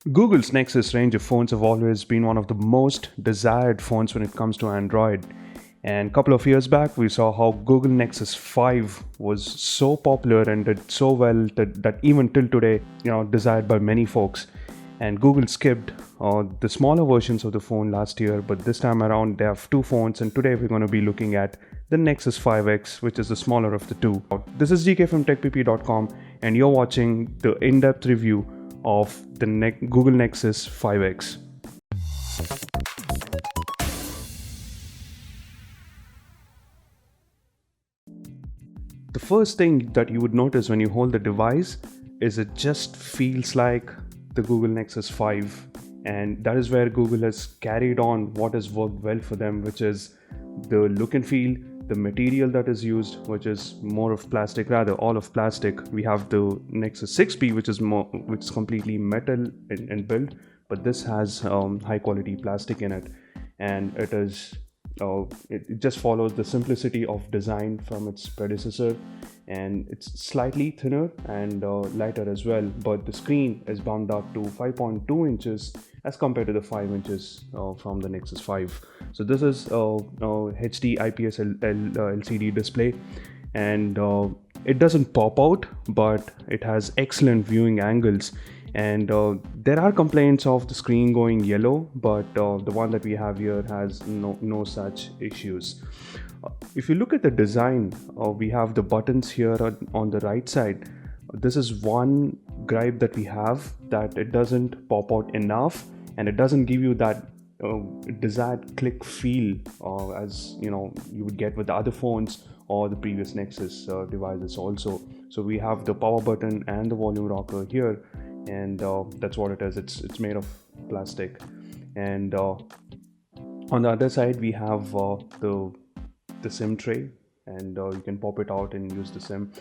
Google's Nexus range of phones have always been one of the most desired phones when it comes to Android. And a couple of years back, we saw how Google Nexus 5 was so popular and did so well that even till today, desired by many folks. And Google skipped the smaller versions of the phone last year, but this time around they have two phones, and today we're going to be looking at the Nexus 5X, which is the smaller of the two. This is GK from TechPP.com, and you're watching the in-depth review of the Google Nexus 5X. The first thing that you would notice when you hold the device is it just feels like the Google Nexus 5, and that is where Google has carried on what has worked well for them, which is the look and feel, the material that is used, which is more of plastic, rather all of plastic. We have the Nexus 6P, which is completely metal in build, but this has high quality plastic in it, and it just follows the simplicity of design from its predecessor, and it's slightly thinner and lighter as well, but the screen is bumped up to 5.2 inches as compared to the 5 inches from the Nexus 5. So this is HD IPS LCD display, and it doesn't pop out, but it has excellent viewing angles. And there are complaints of the screen going yellow, but the one that we have here has no such issues. If you look at the design, we have the buttons here on the right side. This is one gripe that we have, that it doesn't pop out enough, and it doesn't give you that desired click feel as you would get with the other phones or the previous Nexus devices also. So we have the power button and the volume rocker here, and that's what it is. It's made of plastic. And on the other side we have the SIM tray, and you can pop it out and use the SIM.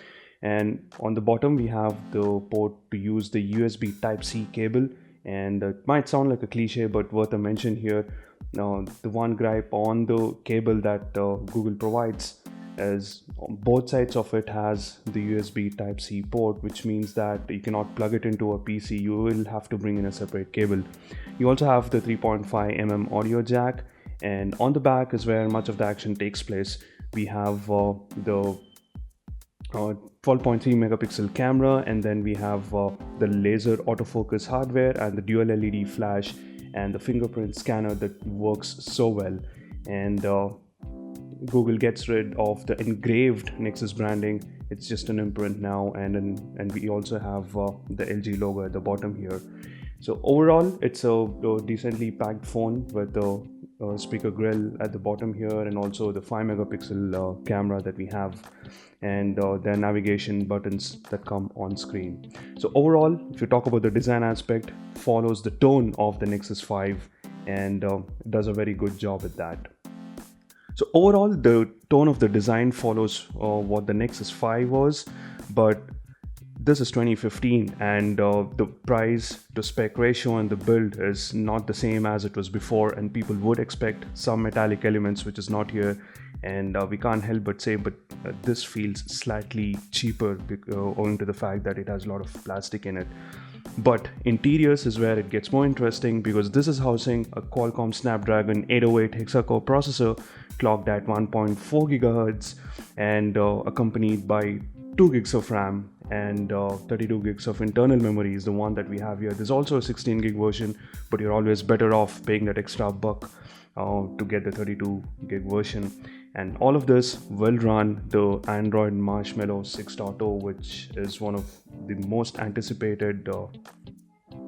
And on the bottom we have the port to use the USB Type-C cable, and it might sound like a cliche, but worth a mention here. Now, the one gripe on the cable that Google provides is both sides of it has the USB Type-C port, which means that you cannot plug it into a PC. You will have to bring in a separate cable. You also have the 3.5mm audio jack, and on the back is where much of the action takes place. We have the 12.3 megapixel camera, and then we have the laser autofocus hardware and the dual LED flash and the fingerprint scanner that works so well. And Google gets rid of the engraved Nexus branding. It's just an imprint now, and we also have the LG logo at the bottom here. So overall, it's a decently packed phone with the speaker grill at the bottom here, and also the 5 megapixel camera that we have, and the navigation buttons that come on screen. So overall, if you talk about the design aspect, follows the tone of the Nexus 5, and does a very good job with that. So overall, the tone of the design follows what the Nexus 5 was, but this is 2015, and the price to spec ratio and the build is not the same as it was before, and people would expect some metallic elements, which is not here. And we can't help but say, but this feels slightly cheaper owing to the fact that it has a lot of plastic in it. But interiors is where it gets more interesting, because this is housing a Qualcomm Snapdragon 808 hexa-core processor clocked at 1.4 gigahertz, and accompanied by 2 gigs of RAM and 32 gigs of internal memory is the one that we have here. There's also a 16 gig version, but you're always better off paying that extra buck to get the 32 gig version. And all of this will run the Android Marshmallow 6.0, which is one of the most anticipated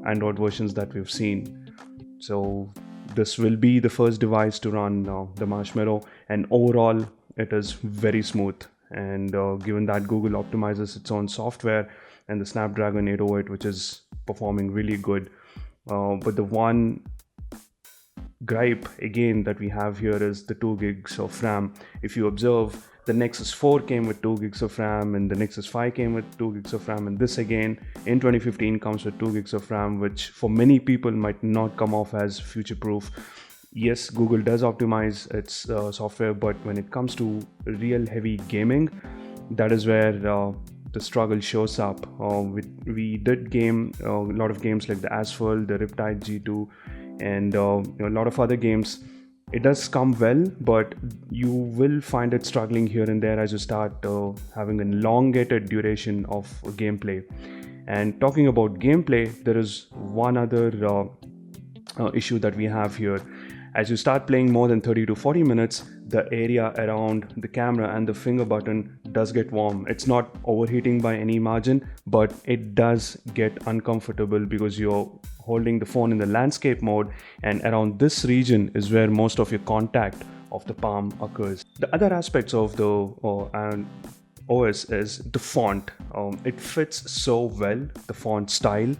Android versions that we've seen. So this will be the first device to run the Marshmallow, and overall it is very smooth. And given that Google optimizes its own software and the Snapdragon 808, which is performing really good, but the one gripe again that we have here is the 2 gigs of RAM. If you observe, the Nexus 4 came with 2 gigs of RAM, and the Nexus 5 came with 2 gigs of RAM, and this again in 2015 comes with 2 gigs of RAM, which for many people might not come off as future proof. Yes, Google does optimize its software, but when it comes to real heavy gaming, that is where the struggle shows up. We did game a lot of games like the Asphalt, the Riptide G2, and a lot of other games. It does come well, but you will find it struggling here and there as you start having an elongated duration of gameplay. And talking about gameplay, there is one other issue that we have here. As you start playing more than 30 to 40 minutes, the area around the camera and the finger button does get warm. It's not overheating by any margin, but it does get uncomfortable because you're holding the phone in the landscape mode, and around this region is where most of your contact of the palm occurs. The other aspects of the OS is the font. It fits so well, the font style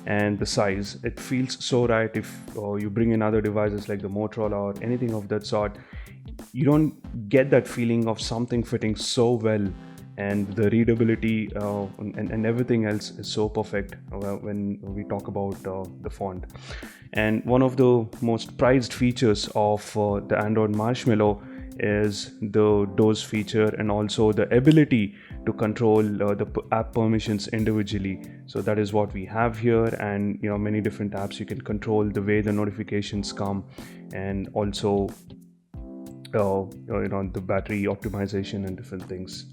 and the size. It feels so right. If you bring in other devices like the Motorola or anything of that sort, you don't get that feeling of something fitting so well, and the readability and everything else is so perfect when we talk about the font. And one of the most prized features of the Android Marshmallow is the doors feature, and also the ability to control the app permissions individually. So that is what we have here, and many different apps you can control the way the notifications come, and also the battery optimization and different things.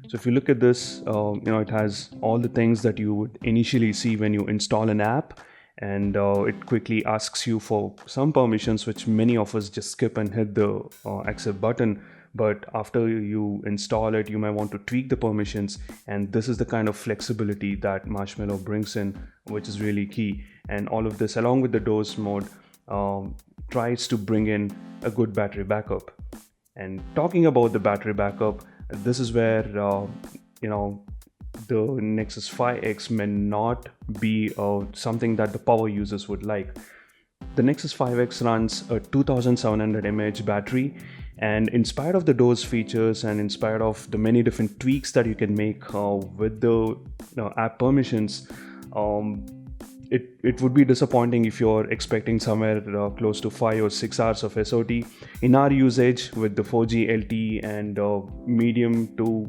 So if you look at this, it has all the things that you would initially see when you install an app, and it quickly asks you for some permissions, which many of us just skip and hit the accept button. But after you install it, you might want to tweak the permissions, and this is the kind of flexibility that Marshmallow brings in, which is really key. And all of this, along with the doors mode, tries to bring in a good battery backup. And talking about the battery backup, this is where the Nexus 5X may not be something that the power users would like. The Nexus 5X runs a 2700 mAh battery, and in spite of the doors features and in spite of the many different tweaks that you can make with the app permissions, it would be disappointing if you're expecting somewhere close to 5 or 6 hours of SOT. In our usage with the 4G LTE and medium to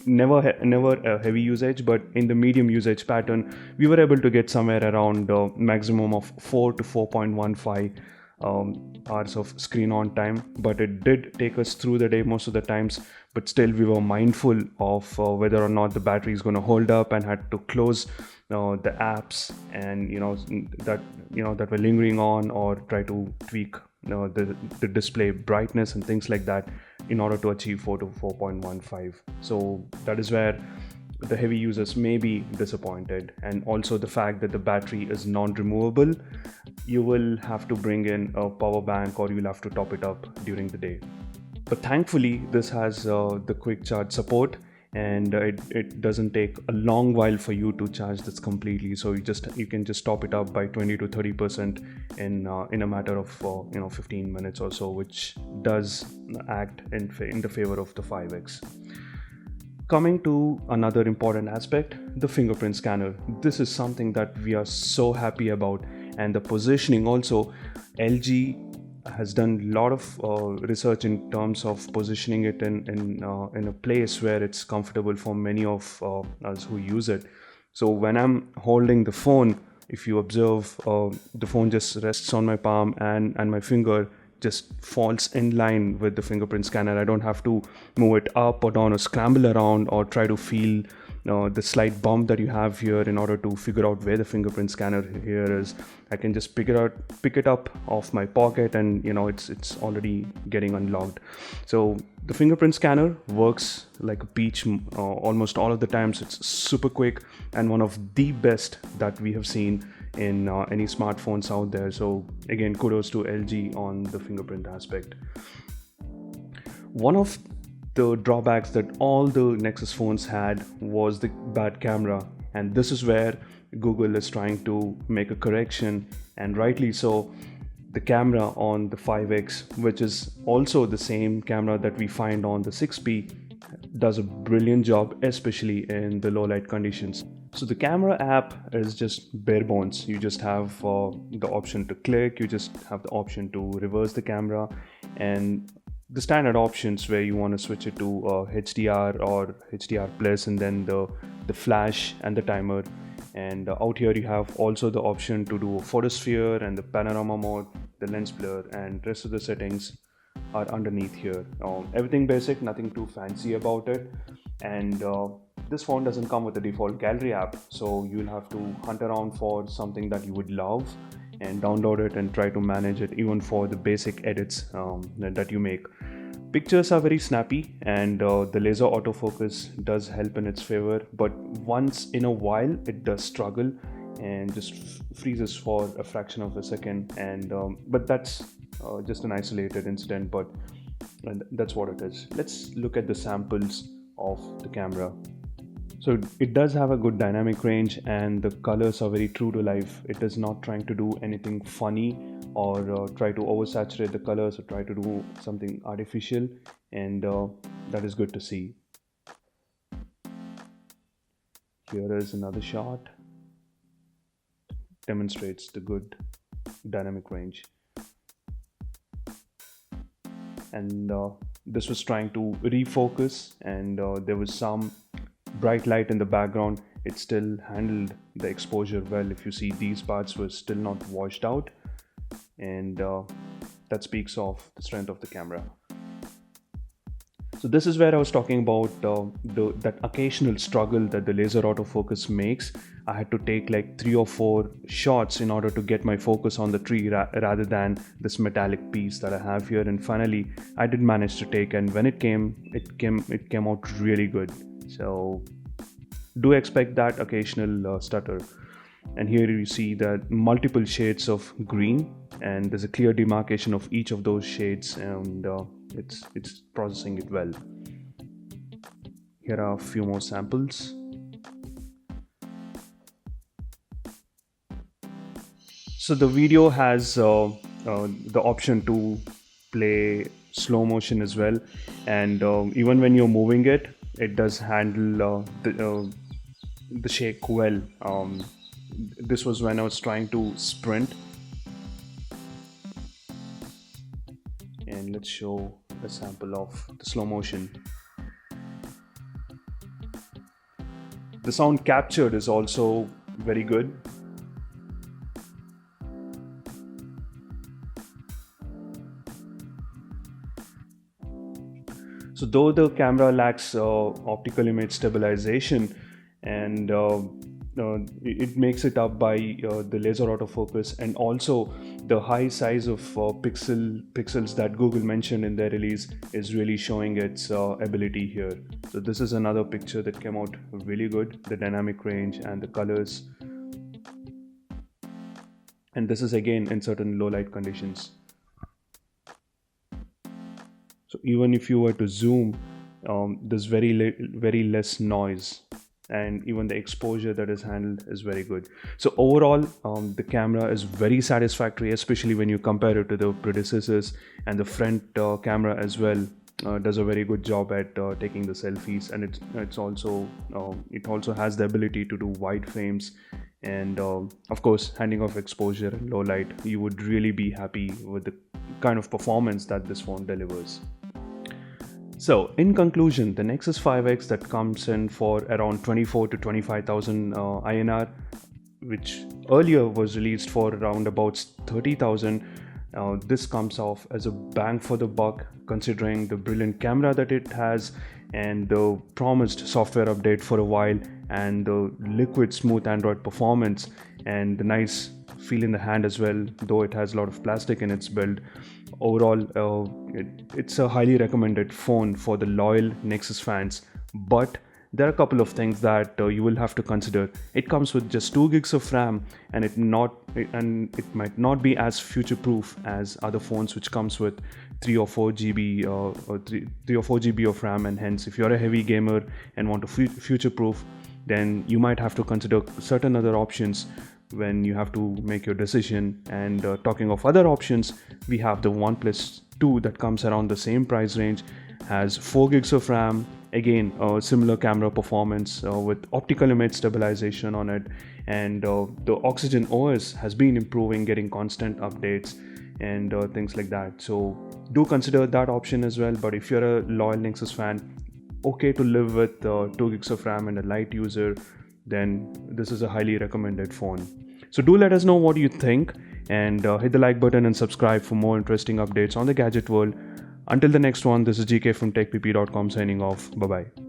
never a heavy usage, but in the medium usage pattern, we were able to get somewhere around maximum of 4 to 4.15 hours of screen on time. But it did take us through the day most of the times, but still we were mindful of whether or not the battery is going to hold up, and had to close the apps and that were lingering on, or try to tweak the display brightness and things like that in order to achieve 4 to 4.15. So that is where the heavy users may be disappointed. And also the fact that the battery is non-removable, you will have to bring in a power bank, or you'll have to top it up during the day. But thankfully this has the quick charge support, and it doesn't take a long while for you to charge this completely. So you can just top it up by 20 to 30% in a matter of 15 minutes or so, which does act in the favor of the 5X. Coming to another important aspect, the fingerprint scanner. This is something that we are so happy about, and the positioning also. LG has done a lot of research in terms of positioning it in a place where it's comfortable for many of us who use it. So when I'm holding the phone, if you observe, the phone just rests on my palm, and my finger just falls in line with the fingerprint scanner. I don't have to move it up or down or scramble around or try to feel the slight bump that you have here in order to figure out where the fingerprint scanner here is. I can just pick it up off my pocket, and it's already getting unlocked. So the fingerprint scanner works like a peach almost all of the times. It's super quick and one of the best that we have seen in any smartphones out there. So again, kudos to LG on the fingerprint aspect. One of the drawbacks that all the Nexus phones had was the bad camera, and this is where Google is trying to make a correction, and rightly so. The camera on the 5X, which is also the same camera that we find on the 6P, does a brilliant job, especially in the low light conditions. So the camera app is just bare bones. You just have the option to click, you just have the option to reverse the camera, and the standard options where you want to switch it to HDR or HDR plus, and then the flash and the timer. And out here you have also the option to do a photosphere and the panorama mode, the lens blur, and rest of the settings are underneath here. Everything basic, nothing too fancy about it. And this phone doesn't come with a default gallery app, so you'll have to hunt around for something that you would love and download it and try to manage it even for the basic edits that you make. Pictures are very snappy, and the laser autofocus does help in its favor, but once in a while it does struggle and just freezes for a fraction of a second. And but that's just an isolated incident, but that's what it is. Let's look at the samples of the camera. So it does have a good dynamic range, and the colors are very true to life. It is not trying to do anything funny or try to oversaturate the colors or try to do something artificial, and that is good to see. Here is another shot, demonstrates the good dynamic range. And this was trying to refocus, and there was some bright light in the background. It still handled the exposure well. If you see, these parts were still not washed out, and that speaks of the strength of the camera. So this is where I was talking about that occasional struggle that the laser autofocus makes. I had to take like 3 or 4 shots in order to get my focus on the tree rather than this metallic piece that I have here. And finally, I did manage to take, and when it came out really good. So do expect that occasional stutter. And here you see that multiple shades of green, and there's a clear demarcation of each of those shades, and it's processing it well. Here are a few more samples. So the video has the option to play slow motion as well, and even when you're moving it, it does handle the shake well. This was when I was trying to sprint. And let's show a sample of the slow motion. The sound captured is also very good. So though the camera lacks optical image stabilization, and it makes it up by the laser autofocus, and also the high size of pixels that Google mentioned in their release is really showing its ability here. So this is another picture that came out really good, the dynamic range and the colors. And this is again in certain low light conditions. So even if you were to zoom, there's very less noise, and even the exposure that is handled is very good. So overall, the camera is very satisfactory, especially when you compare it to the predecessors, and the front camera as well does a very good job at taking the selfies, and it also has the ability to do wide frames, and of course, handing off exposure and low light. You would really be happy with the kind of performance that this phone delivers. So in conclusion, the Nexus 5X that comes in for around 24 to 25,000 INR, which earlier was released for around about 30,000, this comes off as a bang for the buck, considering the brilliant camera that it has, and the promised software update for a while, and the liquid smooth Android performance, and the nice feel in the hand as well, though it has a lot of plastic in its build. Overall, it's a highly recommended phone for the loyal Nexus fans, but there are a couple of things that you will have to consider. It comes with just 2 gigs of RAM, and it might not be as future-proof as other phones, which comes with 3 or 4 GB or 3 or 4 GB of RAM. And hence, if you're a heavy gamer and want to future-proof, then you might have to consider certain other options when you have to make your decision. And talking of other options, we have the OnePlus 2 that comes around the same price range, has 4 gigs of RAM, again similar camera performance with optical image stabilization on it, and the Oxygen OS has been improving, getting constant updates and things like that. So do consider that option as well. But if you're a loyal Nexus fan, okay to live with 2 gigs of RAM and a light user, then this is a highly recommended phone. So do let us know what you think, and hit the like button and subscribe for more interesting updates on the gadget world. Until the next one, this is GK from TechPP.com signing off. Bye bye.